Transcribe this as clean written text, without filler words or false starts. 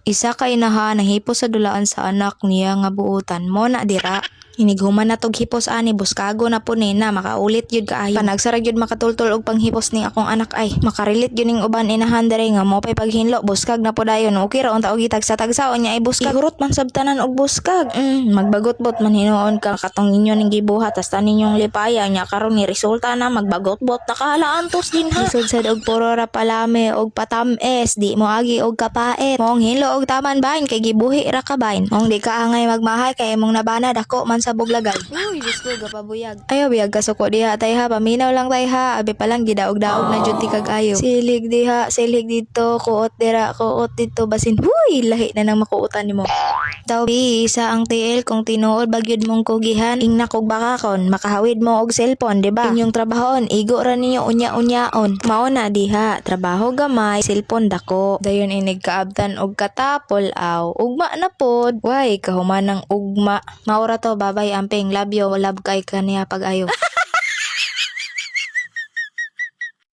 Isa ka inaha nahipos sa dulaan sa anak niya nga buutan mo na dira. Inighuman na tog hipos ani buskago na po na makaulit yun kaayo. Panagsarag yun makatultol og panghipos ning akong anak ay makarilit yun ning uban inahan dere nga mo pay paghinlo buskag na po dayon. Okay ra unta og itagsa-tagsaon niya ay buskag. Ihurot man sabtanan og buskag. Magbagot-bot man hinuon ka katong inyo ning gibuhat tas tanin yung lipaya nya karon ni resulta na magbagot-bot nakalaantos din ha. Isod sad og puro ra palame og patames di mo agi og kapait. Mong hinlo og taman bahin kay gibuhi ra ka bahin. Mong di ka angay magmahay kay imong nabana dako man sa buglagan. Uy, Diyos ko, gapabuyag. Ayaw, biyag kasuko diha, tay ha. Paminaw lang tay ha. Abi pa lang, gidaog-daog na dyan tikag ayo. Silig diha, silig dito, kuot dira, kuot dito, basin. Huy, lahi na nang makuutan ni mo. Tawbi, isa ang TL kung tinuod bagyod mong kugihan, ingna kog bakakon, makahawid mo og cellphone, di ba? Inyong trabahon, igo ra ninyo unya-unyaon. Mao na diha, trabaho gamay, cellphone dako. Dayon inig kaabtan og katapol aw. Ugma na pod. Way, kahumanang ugma. Maura to, babay amping, love you, love kay kaniya pag ayo.